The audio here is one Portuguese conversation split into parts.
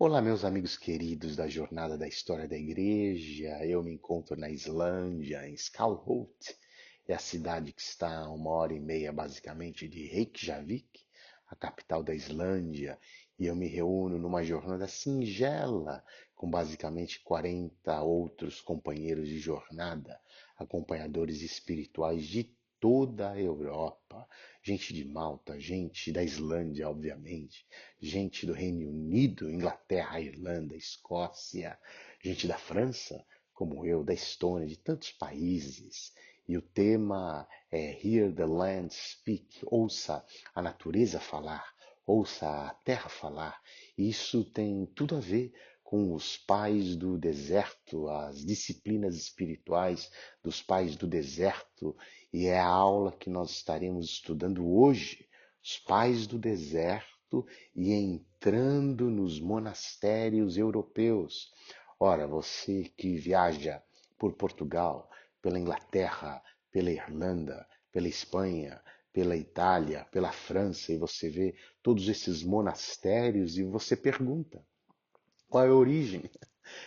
Olá, meus amigos queridos da Jornada da História da Igreja. Eu me encontro na Islândia, em Skálholt. É a cidade que está a 1 hora e meia, basicamente, de Reykjavik, a capital da Islândia. E eu me reúno numa jornada singela, com basicamente 40 outros companheiros de jornada, acompanhadores espirituais de toda a Europa. Gente de Malta, gente da Islândia, obviamente, gente do Reino Unido, Inglaterra, Irlanda, Escócia, gente da França, como eu, da Estônia, de tantos países. E o tema é Hear the Land Speak, ouça a natureza falar, ouça a terra falar. E isso tem tudo a ver com os pais do deserto, as disciplinas espirituais dos pais do deserto, e é a aula que nós estaremos estudando hoje, os pais do deserto e entrando nos monastérios europeus. Ora, você que viaja por Portugal, pela Inglaterra, pela Irlanda, pela Espanha, pela Itália, pela França, e você vê todos esses monastérios e você pergunta: qual é a origem?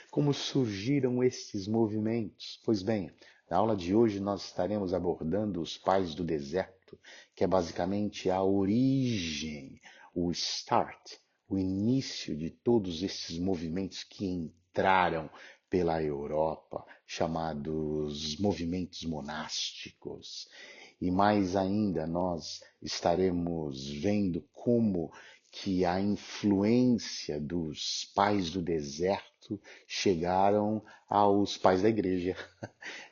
Como surgiram estes movimentos? Pois bem, na aula de hoje nós estaremos abordando os pais do deserto, que é basicamente a origem, o start, o início de todos esses movimentos que entraram pela Europa, chamados movimentos monásticos. E mais ainda, nós estaremos vendo como que a influência dos pais do deserto chegaram aos pais da igreja.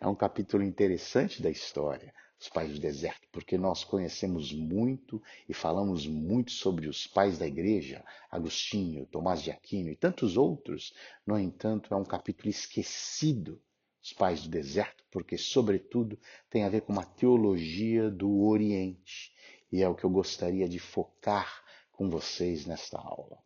É um capítulo interessante da história, os pais do deserto, porque nós conhecemos muito e falamos muito sobre os pais da igreja, Agostinho, Tomás de Aquino e tantos outros. No entanto, é um capítulo esquecido, os pais do deserto, porque, sobretudo, tem a ver com uma teologia do Oriente. E é o que eu gostaria de focar com vocês nesta aula.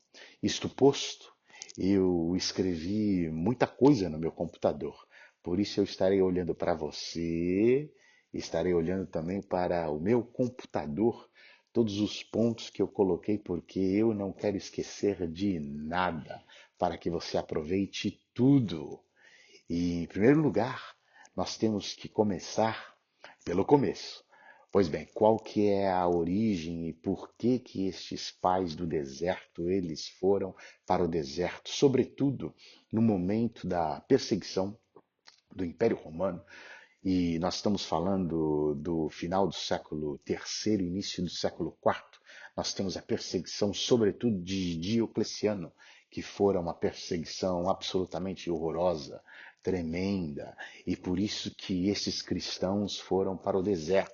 Isto posto, eu escrevi muita coisa no meu computador, por isso eu estarei olhando para você, estarei olhando também para o meu computador, todos os pontos que eu coloquei, porque eu não quero esquecer de nada, para que você aproveite tudo. E, em primeiro lugar, nós temos que começar pelo começo. Pois bem, qual que é a origem e por que que estes pais do deserto, eles foram para o deserto, sobretudo no momento da perseguição do Império Romano, e nós estamos falando do final do século III, início do século IV. Nós temos a perseguição, sobretudo, de Diocleciano, que fora uma perseguição absolutamente horrorosa, tremenda, e por isso que esses cristãos foram para o deserto.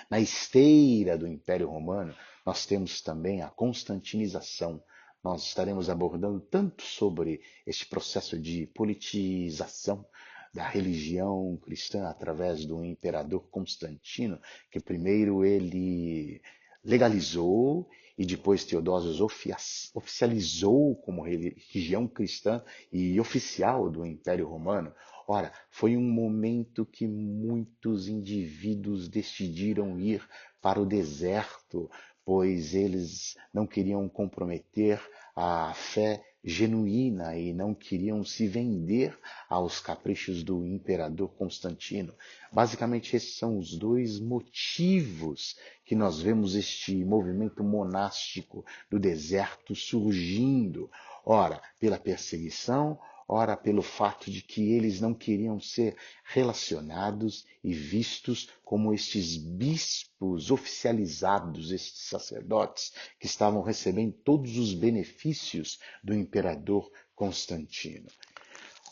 Na esteira do Império Romano, nós temos também a constantinização. Nós estaremos abordando tanto sobre este processo de politização da religião cristã através do imperador Constantino, que primeiro ele legalizou e depois Teodósios oficializou como religião cristã e oficial do Império Romano. Ora, foi um momento que muitos indivíduos decidiram ir para o deserto, pois eles não queriam comprometer a fé genuína e não queriam se vender aos caprichos do imperador Constantino. Basicamente, esses são os dois motivos que nós vemos este movimento monástico do deserto surgindo. Ora, pela perseguição, ora pelo fato de que eles não queriam ser relacionados e vistos como estes bispos oficializados, estes sacerdotes que estavam recebendo todos os benefícios do imperador Constantino.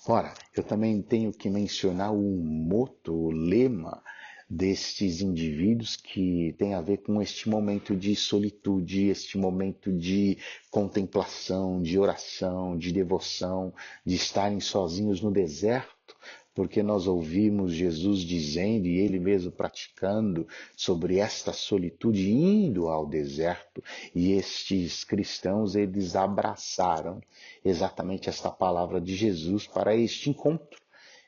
Ora, eu também tenho que mencionar o moto, o lema destes indivíduos que tem a ver com este momento de solitude, este momento de contemplação, de oração, de devoção, de estarem sozinhos no deserto, porque nós ouvimos Jesus dizendo e ele mesmo praticando sobre esta solitude, indo ao deserto, e estes cristãos, eles abraçaram exatamente esta palavra de Jesus para este encontro.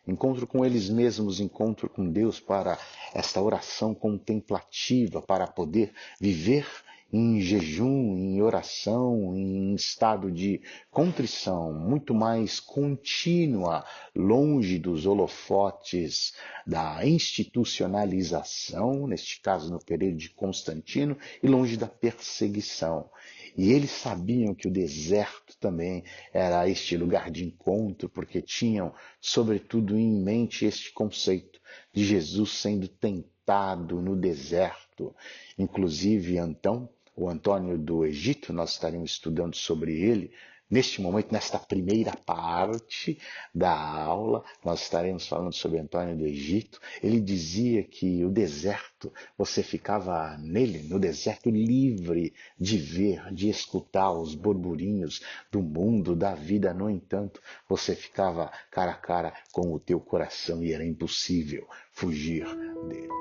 Encontro com eles mesmos, encontro com Deus para esta oração contemplativa, para poder viver em jejum, em oração, em estado de contrição, muito mais contínua, longe dos holofotes da institucionalização, neste caso no período de Constantino, e longe da perseguição. E eles sabiam que o deserto também era este lugar de encontro, porque tinham, sobretudo, em mente este conceito de Jesus sendo tentado no deserto. Inclusive, então, o Antônio do Egito, nós estaremos estudando sobre ele. Neste momento, nesta primeira parte da aula, nós estaremos falando sobre Antônio do Egito. Ele dizia que o deserto, você ficava nele, no deserto, livre de ver, de escutar os burburinhos do mundo, da vida. No entanto, você ficava cara a cara com o teu coração e era impossível fugir dele.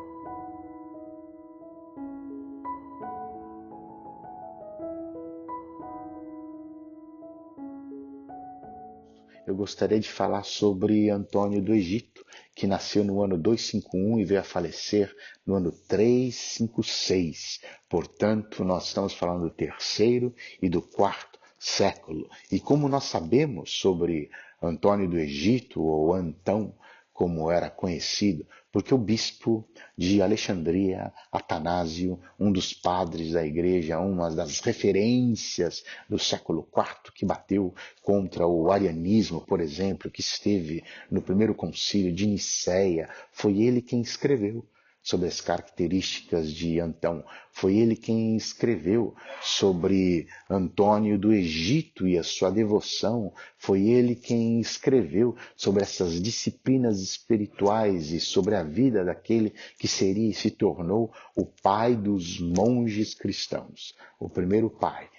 Eu gostaria de falar sobre Antônio do Egito, que nasceu no ano 251 e veio a falecer no ano 356. Portanto, nós estamos falando do terceiro e do quarto século. E como nós sabemos sobre Antônio do Egito, ou Antão, como era conhecido, porque o bispo de Alexandria, Atanásio, um dos padres da igreja, uma das referências do século IV, que bateu contra o arianismo, por exemplo, que esteve no primeiro concílio de Nicéia, foi ele quem escreveu sobre as características de Antão. Foi ele quem escreveu sobre Antônio do Egito e a sua devoção. Foi ele quem escreveu sobre essas disciplinas espirituais e sobre a vida daquele que seria e se tornou o pai dos monges cristãos, o primeiro pai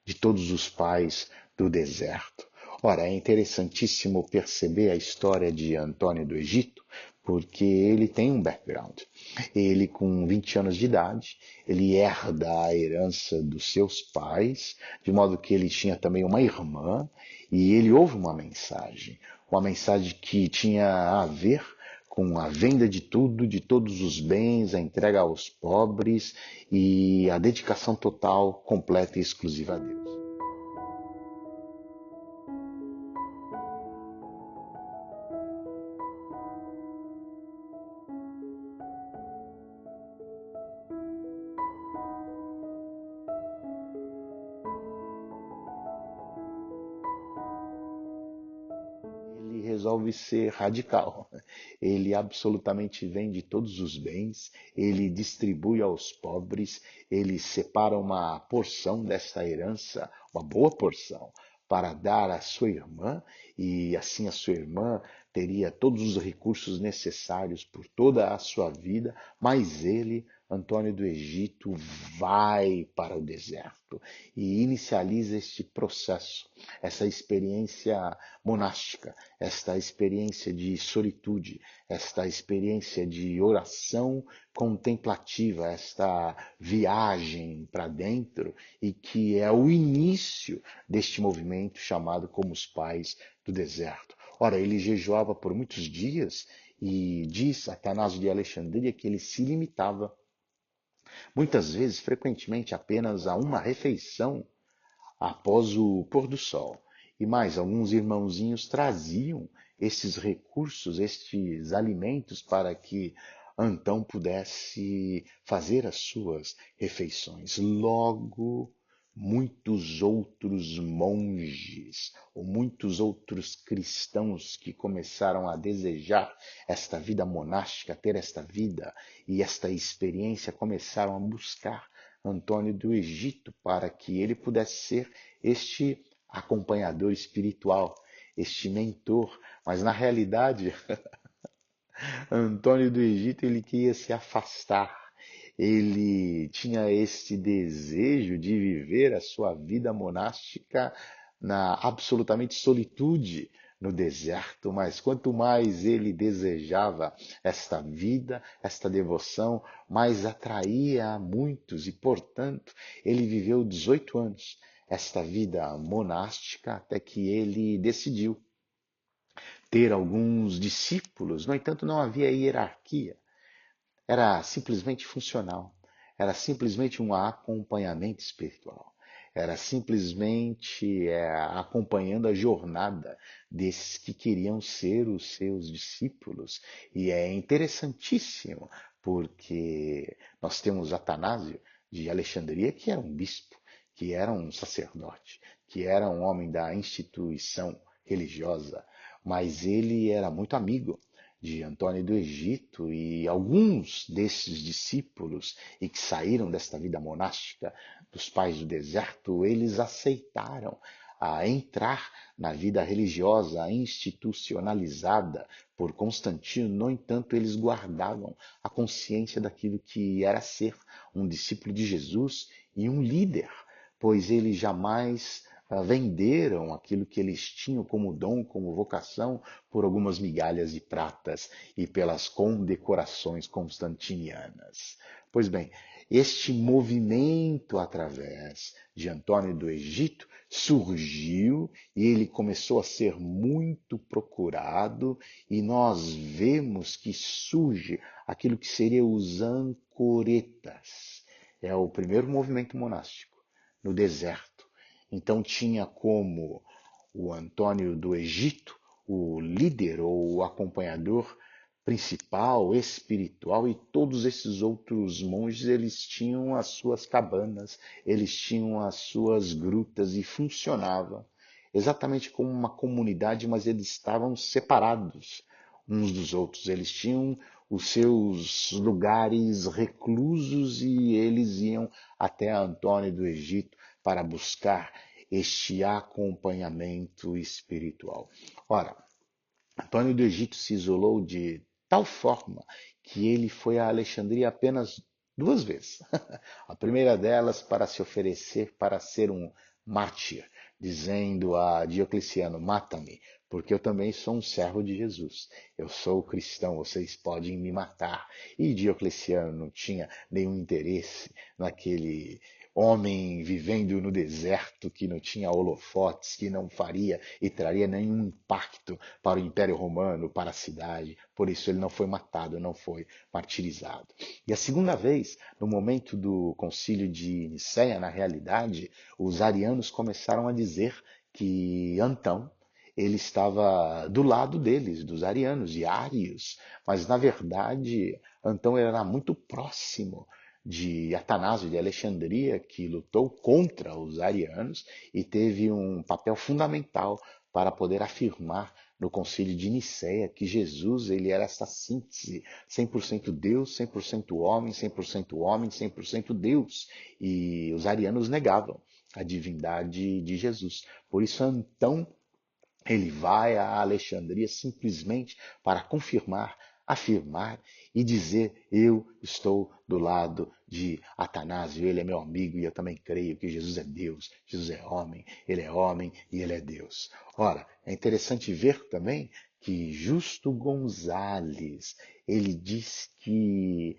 de todos os pais do deserto. Ora, é interessantíssimo perceber a história de Antônio do Egito, porque ele tem um background. Ele, com 20 anos de idade, ele herda a herança dos seus pais, de modo que ele tinha também uma irmã, e ele ouve uma mensagem que tinha a ver com a venda de tudo, de todos os bens, a entrega aos pobres e a dedicação total, completa e exclusiva a Deus. Ele resolve ser radical. Ele absolutamente vende todos os bens, ele distribui aos pobres, ele separa uma porção desta herança, uma boa porção, para dar à sua irmã, e assim a sua irmã teria todos os recursos necessários por toda a sua vida, mas ele, Antônio do Egito, vai para o deserto e inicializa este processo, essa experiência monástica, esta experiência de solitude, esta experiência de oração contemplativa, esta viagem para dentro e que é o início deste movimento chamado como os pais do deserto. Ora, ele jejuava por muitos dias e diz Atanásio de Alexandria que ele se limitava, muitas vezes, frequentemente, apenas a uma refeição após o pôr do sol. E mais, alguns irmãozinhos traziam esses recursos, estes alimentos para que Antão pudesse fazer as suas refeições. Logo, muitos outros monges ou muitos outros cristãos que começaram a desejar esta vida monástica, ter esta vida e esta experiência, começaram a buscar Antônio do Egito para que ele pudesse ser este acompanhador espiritual, este mentor. Mas na realidade, Antônio do Egito ele queria se afastar. Ele tinha este desejo de viver a sua vida monástica na absolutamente solitude no deserto, mas quanto mais ele desejava esta vida, esta devoção, mais atraía a muitos e, portanto, ele viveu 18 anos esta vida monástica até que ele decidiu ter alguns discípulos. No entanto, não havia hierarquia, era simplesmente funcional. era simplesmente um acompanhamento espiritual. Era simplesmente acompanhando a jornada desses que queriam ser os seus discípulos. E é interessantíssimo, porque nós temos Atanásio de Alexandria, que era um bispo, que era um sacerdote, que era um homem da instituição religiosa, mas ele era muito amigo de Antônio do Egito, e alguns desses discípulos e que saíram desta vida monástica dos pais do deserto, eles aceitaram a entrar na vida religiosa institucionalizada por Constantino. No entanto, eles guardavam a consciência daquilo que era ser um discípulo de Jesus e um líder, pois eles jamais venderam aquilo que eles tinham como dom, como vocação, por algumas migalhas de pratas e pelas condecorações constantinianas. Pois bem, este movimento através de Antônio do Egito surgiu e ele começou a ser muito procurado, e nós vemos que surge aquilo que seria os ancoretas. É o primeiro movimento monástico no deserto. Então tinha como o Antônio do Egito o líder ou o acompanhador principal, espiritual, e todos esses outros monges, eles tinham as suas cabanas, eles tinham as suas grutas e funcionava exatamente como uma comunidade, mas eles estavam separados uns dos outros. Eles tinham os seus lugares reclusos e eles iam até Antônio do Egito para buscar este acompanhamento espiritual. Ora, Antônio do Egito se isolou de tal forma que ele foi a Alexandria apenas duas vezes. A primeira delas para se oferecer para ser um mártir, dizendo a Diocleciano: mata-me, porque eu também sou um servo de Jesus. Eu sou cristão, vocês podem me matar. E Diocleciano não tinha nenhum interesse naquele homem vivendo no deserto que não tinha holofotes, que não faria e traria nenhum impacto para o Império Romano, para a cidade. Por isso ele não foi matado, não foi martirizado. E a segunda vez, no momento do concílio de Nicéia, na realidade, os arianos começaram a dizer que Antão ele estava do lado deles, dos arianos, de Ários, mas na verdade Antão era muito próximo de Atanásio de Alexandria, que lutou contra os arianos e teve um papel fundamental para poder afirmar no Concílio de Nicéia que Jesus ele era essa síntese, 100% Deus, 100% homem, 100% homem, 100% Deus. E os arianos negavam a divindade de Jesus. Por isso, Antão ele vai a Alexandria simplesmente para confirmar, afirmar e dizer: eu estou do lado de Atanásio, ele é meu amigo e eu também creio que Jesus é Deus, Jesus é homem e ele é Deus. Ora, é interessante ver também que Justo Gonzales, ele diz que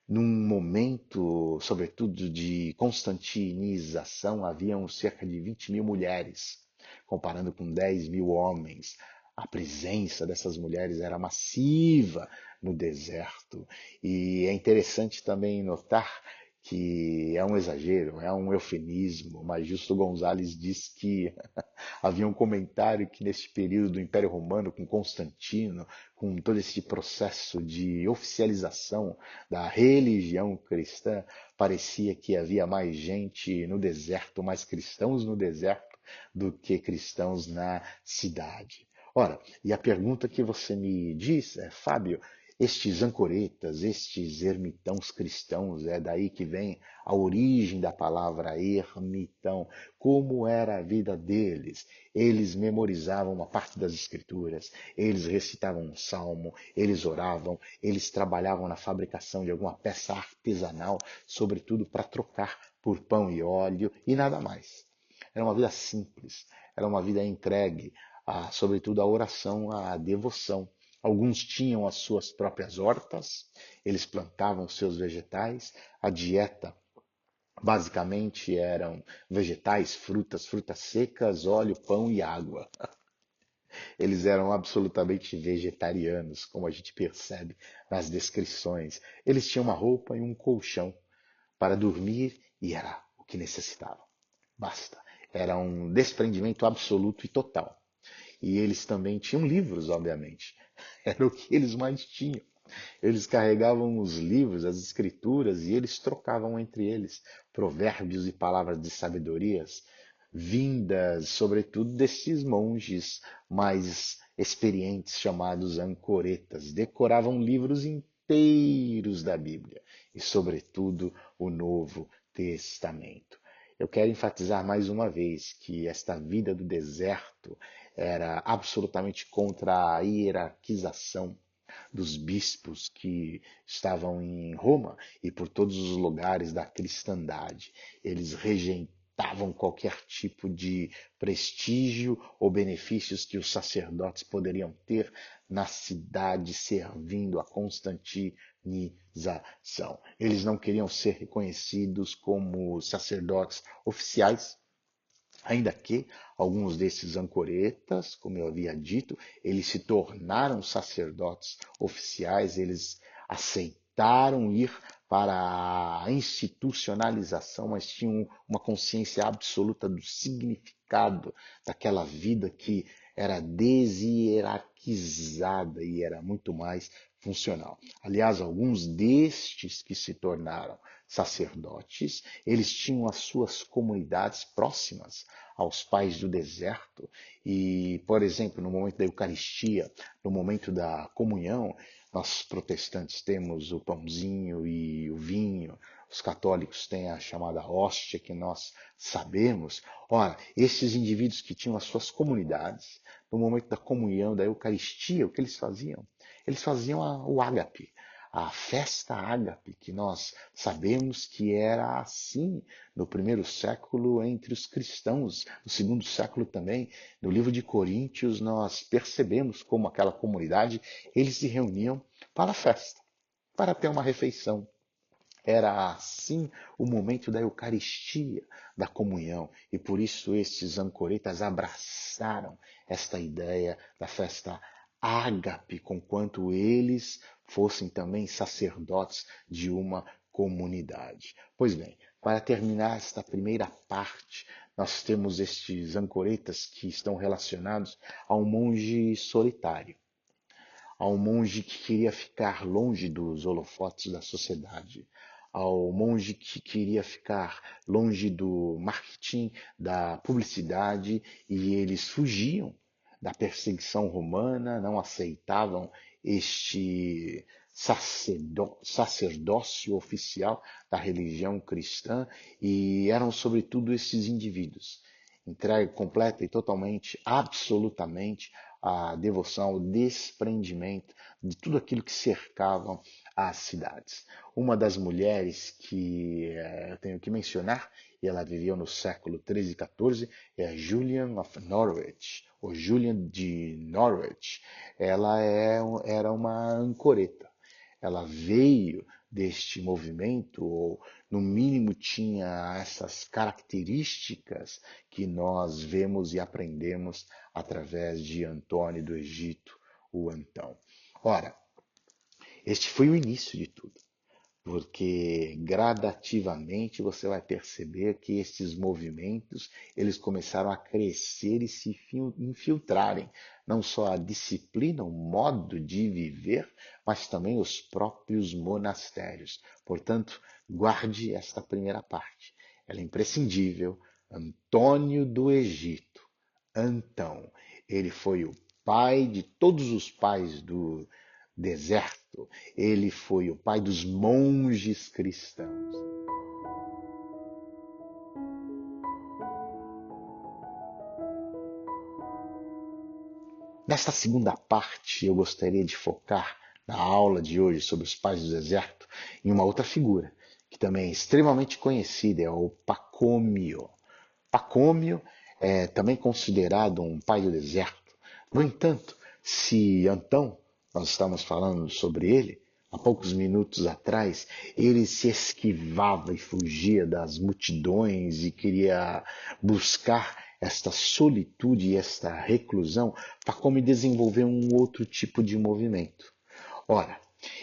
num momento, sobretudo, de constantinização, haviam cerca de 20.000 mulheres, comparando com 10.000 homens. A presença dessas mulheres era massiva no deserto. E é interessante também notar que é um exagero, é um eufemismo, mas Justo Gonzales diz que havia um comentário que neste período do Império Romano, com Constantino, com todo esse processo de oficialização da religião cristã, parecia que havia mais gente no deserto, mais cristãos no deserto, do que cristãos na cidade. Ora, e a pergunta que você me diz é, Fábio, estes ancoretas, estes ermitãos cristãos, é daí que vem a origem da palavra ermitão. Como era a vida deles? Eles memorizavam uma parte das escrituras, eles recitavam um salmo, eles oravam, eles trabalhavam na fabricação de alguma peça artesanal, sobretudo para trocar por pão e óleo e nada mais. Era uma vida simples, era uma vida entregue, sobretudo à oração, à devoção. Alguns tinham as suas próprias hortas, eles plantavam seus vegetais, a dieta basicamente eram vegetais, frutas, frutas secas, óleo, pão e água. Eles eram absolutamente vegetarianos, como a gente percebe nas descrições. Eles tinham uma roupa e um colchão, para dormir e era o que necessitavam. Basta. Era um desprendimento absoluto e total. E eles também tinham livros, obviamente. Era o que eles mais tinham. Eles carregavam os livros, as escrituras, e eles trocavam entre eles provérbios e palavras de sabedorias, vindas, sobretudo, desses monges mais experientes chamados ancoretas. Decoravam livros inteiros da Bíblia e, sobretudo, o Novo Testamento. Eu quero enfatizar mais uma vez que esta vida do deserto era absolutamente contra a hierarquização dos bispos que estavam em Roma e por todos os lugares da cristandade. Eles rejeitavam qualquer tipo de prestígio ou benefícios que os sacerdotes poderiam ter na cidade servindo a constantinização. Eles não queriam ser reconhecidos como sacerdotes oficiais, ainda que alguns desses ancoretas, como eu havia dito, eles se tornaram sacerdotes oficiais, eles aceitaram ir para a institucionalização, mas tinham uma consciência absoluta do significado daquela vida que era deshierarquizada e era muito mais funcional. Aliás, alguns destes que se tornaram sacerdotes, eles tinham as suas comunidades próximas aos pais do deserto e, por exemplo, no momento da Eucaristia, no momento da comunhão, nós protestantes temos o pãozinho e o vinho, os católicos têm a chamada hóstia que nós sabemos. Ora, esses indivíduos que tinham as suas comunidades, no momento da comunhão, da Eucaristia, o que eles faziam? Eles faziam o ágape, a festa ágape, que nós sabemos que era assim no primeiro século entre os cristãos, no segundo século também. No livro de Coríntios nós percebemos como aquela comunidade, eles se reuniam para a festa, para ter uma refeição. Era assim o momento da Eucaristia, da comunhão, e por isso estes ancoretas abraçaram esta ideia da festa ágape, conquanto eles fossem também sacerdotes de uma comunidade. Pois bem, para terminar esta primeira parte, nós temos estes ancoretas que estão relacionados a um monge solitário, ao monge que queria ficar longe dos holofotes da sociedade, ao monge que queria ficar longe do marketing, da publicidade, e eles fugiam da perseguição romana, não aceitavam este sacerdócio oficial da religião cristã e eram, sobretudo, esses indivíduos entregue completa e totalmente, absolutamente, a devoção, o desprendimento de tudo aquilo que cercava as cidades. Uma das mulheres que eu tenho que mencionar, e ela viveu no século 13 e 14, é a Julian of Norwich, ou Julian de Norwich. Ela era uma ancoreta. Ela veio deste movimento, ou no mínimo tinha essas características que nós vemos e aprendemos através de Antônio do Egito, o Antão. Ora, este foi o início de tudo, porque gradativamente você vai perceber que esses movimentos eles começaram a crescer e se infiltrarem não só a disciplina, o modo de viver, mas também os próprios monastérios. Portanto, guarde esta primeira parte. Ela é imprescindível. Antônio do Egito, Antão, ele foi o pai de todos os pais do deserto. Ele foi o pai dos monges cristãos. Nesta segunda parte, eu gostaria de focar na aula de hoje sobre os pais do deserto em uma outra figura, que também é extremamente conhecida, é o Pacômio. Pacômio é também considerado um pai do deserto. No entanto, se Antão, nós estamos falando sobre ele, há poucos minutos atrás, ele se esquivava e fugia das multidões e queria buscar esta solitude e esta reclusão, Pacômio desenvolveu um outro tipo de movimento. Ora,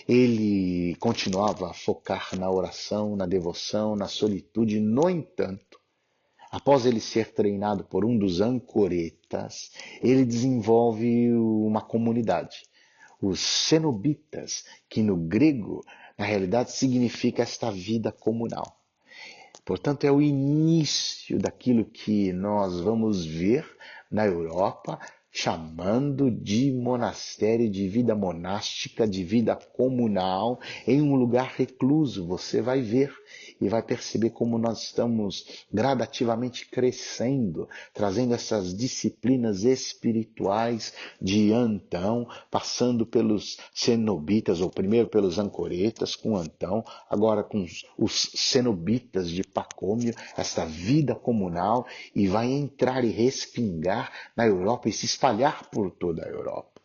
Ele continuava a focar na oração, na devoção, na solitude. No entanto, após ele ser treinado por um dos ancoretas, ele desenvolve uma comunidade. Os cenobitas, que no grego, na realidade, significa esta vida comunal. Portanto, é o início daquilo que nós vamos ver na Europa, chamando de monastério, de vida monástica, de vida comunal, em um lugar recluso. Você vai ver e vai perceber como nós estamos gradativamente crescendo, trazendo essas disciplinas espirituais de Antão, passando pelos cenobitas, ou primeiro pelos ancoretas, com Antão, agora com os cenobitas de Pacômio, esta vida comunal, e vai entrar e respingar na Europa e se espalhar por toda a Europa.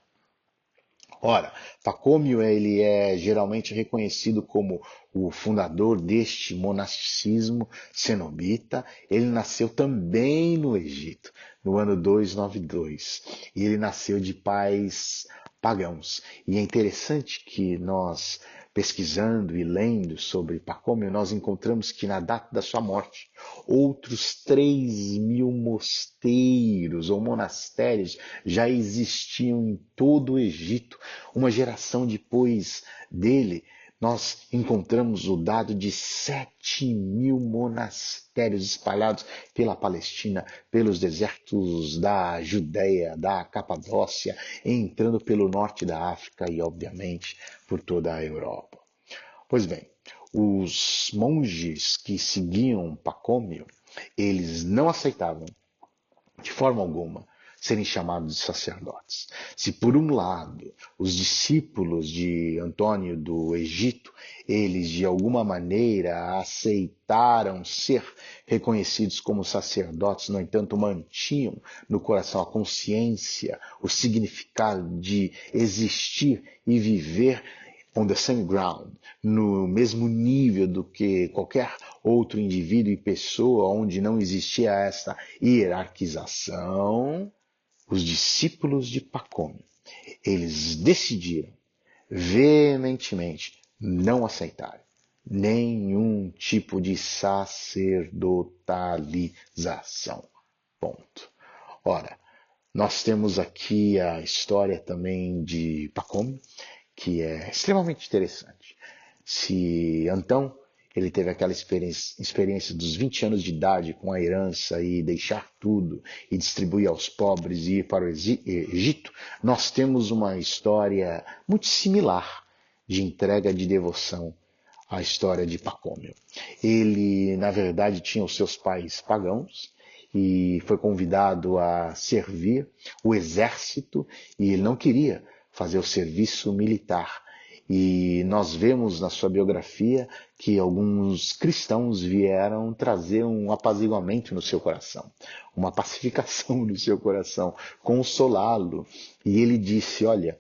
Ora, Pacômio ele é geralmente reconhecido como o fundador deste monasticismo cenobita. Ele nasceu também no Egito, no ano 292. E ele nasceu de pais pagãos. E é interessante que nós, pesquisando e lendo sobre Pacômio, nós encontramos que na data da sua morte, outros 3.000 mosteiros ou monastérios já existiam em todo o Egito. Uma geração depois dele, nós encontramos o dado de 7.000 monastérios espalhados pela Palestina, pelos desertos da Judéia, da Capadócia, entrando pelo norte da África e, obviamente, por toda a Europa. Pois bem, os monges que seguiam Pacômio, eles não aceitavam de forma alguma serem chamados de sacerdotes. Se por um lado os discípulos de Antônio do Egito, eles de alguma maneira aceitaram ser reconhecidos como sacerdotes, no entanto mantinham no coração a consciência, o significado de existir e viver on the same ground, no mesmo nível do que qualquer outro indivíduo e pessoa, onde não existia esta hierarquização, os discípulos de Pacômio, eles decidiram veementemente não aceitar nenhum tipo de sacerdotalização. Ponto. Ora, nós temos aqui a história também de Pacômio, que é extremamente interessante. Se Antão ele teve aquela experiência dos 20 anos de idade com a herança e deixar tudo e distribuir aos pobres e ir para o Egito, nós temos uma história muito similar de entrega de devoção à história de Pacômio. Ele, na verdade, tinha os seus pais pagãos e foi convidado a servir o exército e ele não queria fazer o serviço militar. E nós vemos na sua biografia que alguns cristãos vieram trazer um apaziguamento no seu coração, uma pacificação no seu coração, consolá-lo. E ele disse, olha,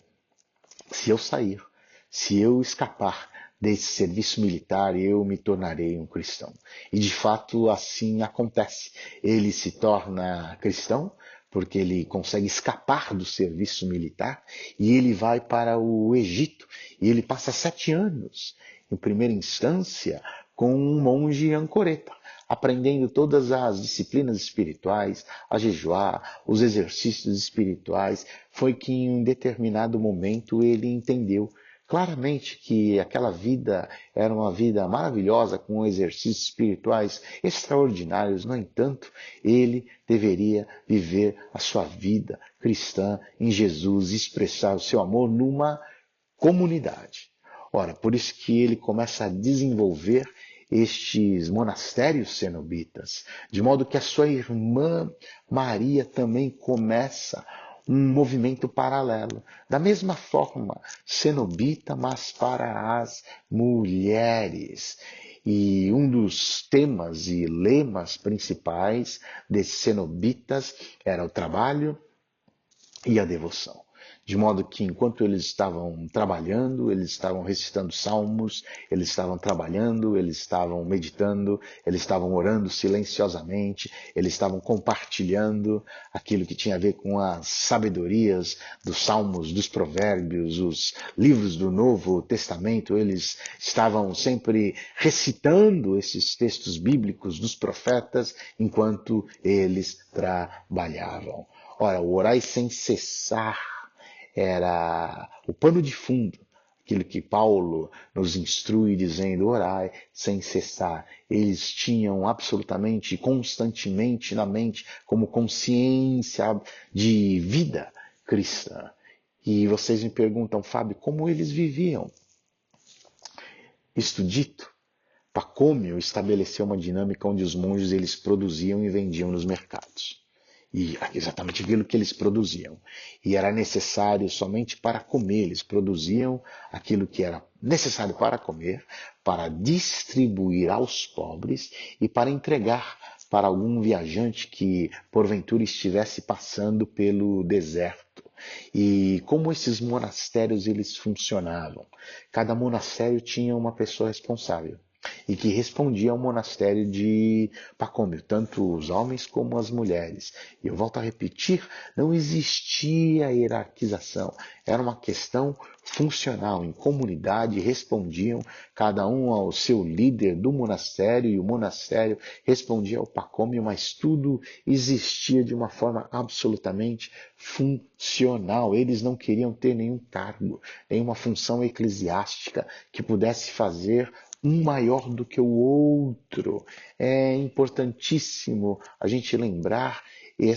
se eu sair, se eu escapar desse serviço militar, eu me tornarei um cristão. E de fato assim acontece. Ele se torna cristão, porque ele consegue escapar do serviço militar e ele vai para o Egito. E ele passa 7 anos, em primeira instância, com um monge ancoreta, aprendendo todas as disciplinas espirituais, a jejuar, os exercícios espirituais. Foi que em um determinado momento ele entendeu claramente que aquela vida era uma vida maravilhosa, com exercícios espirituais extraordinários. No entanto, ele deveria viver a sua vida cristã em Jesus, expressar o seu amor numa comunidade. Ora, por isso que ele começa a desenvolver estes monastérios cenobitas, de modo que a sua irmã Maria também começa um movimento paralelo. Da mesma forma, cenobita, mas para as mulheres. E um dos temas e lemas principais desses cenobitas era o trabalho e a devoção. De modo que enquanto eles estavam trabalhando, eles estavam recitando salmos, eles estavam trabalhando, eles estavam meditando, eles estavam orando silenciosamente, eles estavam compartilhando aquilo que tinha a ver com as sabedorias dos salmos, dos provérbios, os livros do Novo Testamento. Eles estavam sempre recitando esses textos bíblicos dos profetas enquanto eles trabalhavam. Ora, o orai sem cessar era o pano de fundo, aquilo que Paulo nos instrui dizendo, orai sem cessar. Eles tinham absolutamente, constantemente na mente, como consciência de vida cristã. E vocês me perguntam, Fábio, como eles viviam? Isto dito, Pacômio estabeleceu uma dinâmica onde os monges eles produziam e vendiam nos mercados. E exatamente aquilo que eles produziam. E era necessário somente para comer. Eles produziam aquilo que era necessário para comer, para distribuir aos pobres e para entregar para algum viajante que porventura estivesse passando pelo deserto. E como esses monastérios eles funcionavam? Cada monastério tinha uma pessoa responsável e que respondia ao monastério de Pacômio, tanto os homens como as mulheres. E eu volto a repetir, não existia hierarquização, era uma questão funcional. Em comunidade respondiam cada um ao seu líder do monastério e o monastério respondia ao Pacômio, mas tudo existia de uma forma absolutamente funcional. Eles não queriam ter nenhum cargo, nenhuma função eclesiástica que pudesse fazer um maior do que o outro. É importantíssimo a gente lembrar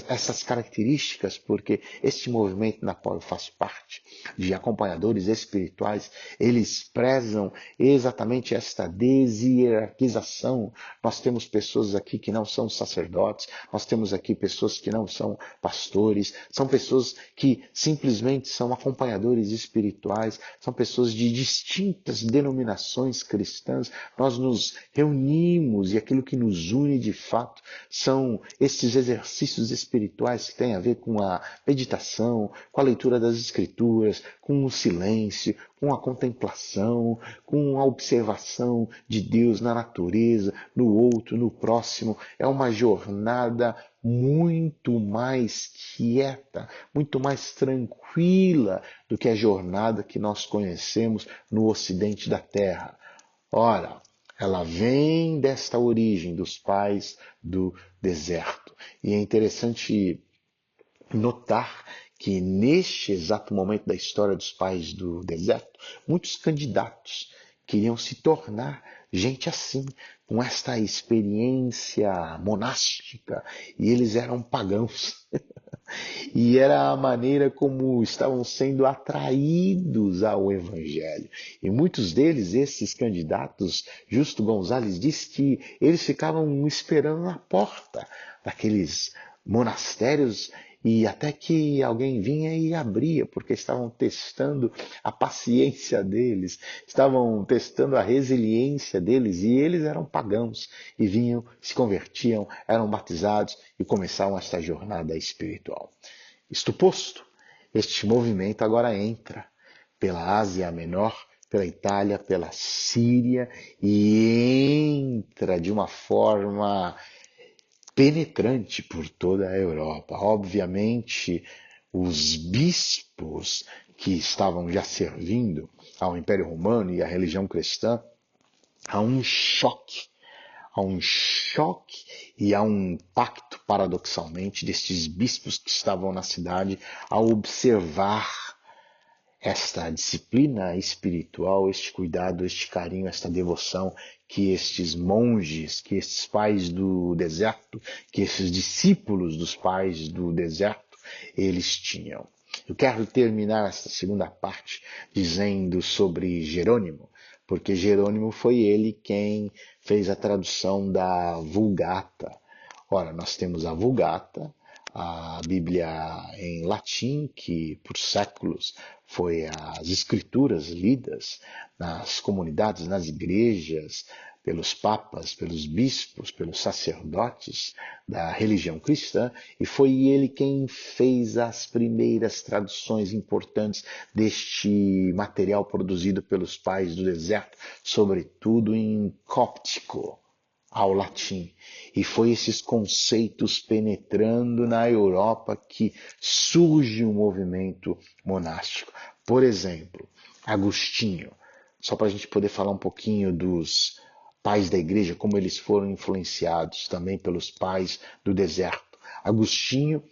essas características, porque este movimento na qual eu faço parte, de acompanhadores espirituais, eles prezam exatamente esta deshierarquização. Nós temos pessoas aqui que não são sacerdotes, nós temos aqui pessoas que não são pastores, são pessoas que simplesmente são acompanhadores espirituais, são pessoas de distintas denominações cristãs. Nós nos reunimos e aquilo que nos une de fato são esses exercícios espirituais que têm a ver com a meditação, com a leitura das escrituras, com o silêncio, com a contemplação, com a observação de Deus na natureza, no outro, no próximo. É uma jornada muito mais quieta, muito mais tranquila do que a jornada que nós conhecemos no ocidente da Terra. Ora, ela vem desta origem dos pais do deserto. E é interessante notar que neste exato momento da história dos pais do deserto, muitos candidatos queriam se tornar gente assim, com esta experiência monástica, e eles eram pagãos. E era a maneira como estavam sendo atraídos ao Evangelho. E muitos deles, esses candidatos, Justo Gonzalez disse que eles ficavam esperando na porta daqueles monastérios e até que alguém vinha e abria, porque estavam testando a paciência deles, estavam testando a resiliência deles, e eles eram pagãos, e vinham, se convertiam, eram batizados e começavam esta jornada espiritual. Isto posto, este movimento agora entra pela Ásia Menor, pela Itália, pela Síria, e entra de uma forma penetrante por toda a Europa. Obviamente, os bispos que estavam já servindo ao Império Romano e à religião cristã, há um choque e há um impacto, paradoxalmente, destes bispos que estavam na cidade ao observar esta disciplina espiritual, este cuidado, este carinho, esta devoção que estes monges, que estes pais do deserto, que esses discípulos dos pais do deserto, eles tinham. Eu quero terminar esta segunda parte dizendo sobre Jerônimo, porque Jerônimo foi ele quem fez a tradução da Vulgata. Ora, nós temos a Vulgata, a Bíblia em latim, que por séculos foi as escrituras lidas nas comunidades, nas igrejas, pelos papas, pelos bispos, pelos sacerdotes da religião cristã, e foi ele quem fez as primeiras traduções importantes deste material produzido pelos pais do deserto, sobretudo em cóptico, ao latim. E foi esses conceitos penetrando na Europa que surge um movimento monástico. Por exemplo, Agostinho, só para a gente poder falar um pouquinho dos pais da igreja, como eles foram influenciados também pelos pais do deserto. Agostinho,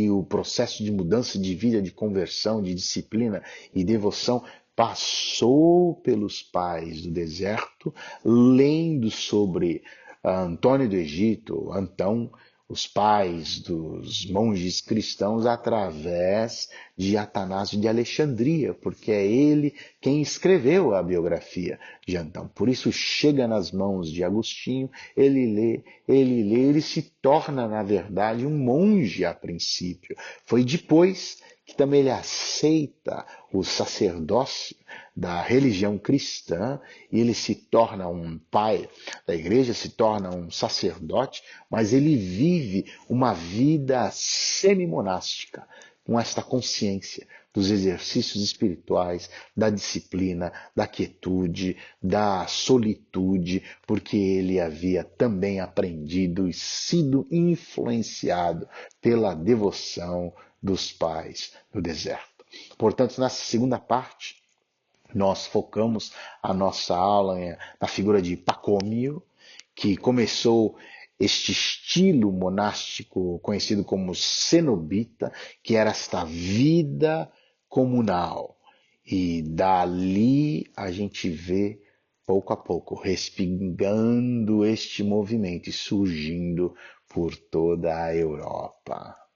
o processo de mudança de vida, de conversão, de disciplina e devoção passou pelos pais do deserto, lendo sobre Antônio do Egito, Antão, os pais dos monges cristãos, através de Atanásio de Alexandria, porque é ele quem escreveu a biografia de Antão. Por isso chega nas mãos de Agostinho, ele lê, ele se torna, na verdade, um monge a princípio. Foi depois que também ele aceita o sacerdócio da religião cristã e ele se torna um pai da igreja, se torna um sacerdote, mas ele vive uma vida semi-monástica, com esta consciência dos exercícios espirituais, da disciplina, da quietude, da solitude, porque ele havia também aprendido e sido influenciado pela devoção dos pais do deserto. Portanto, nessa segunda parte, nós focamos a nossa aula na figura de Pacômio, que começou este estilo monástico conhecido como cenobita, que era esta vida comunal. E dali a gente vê, pouco a pouco, respingando este movimento e surgindo por toda a Europa.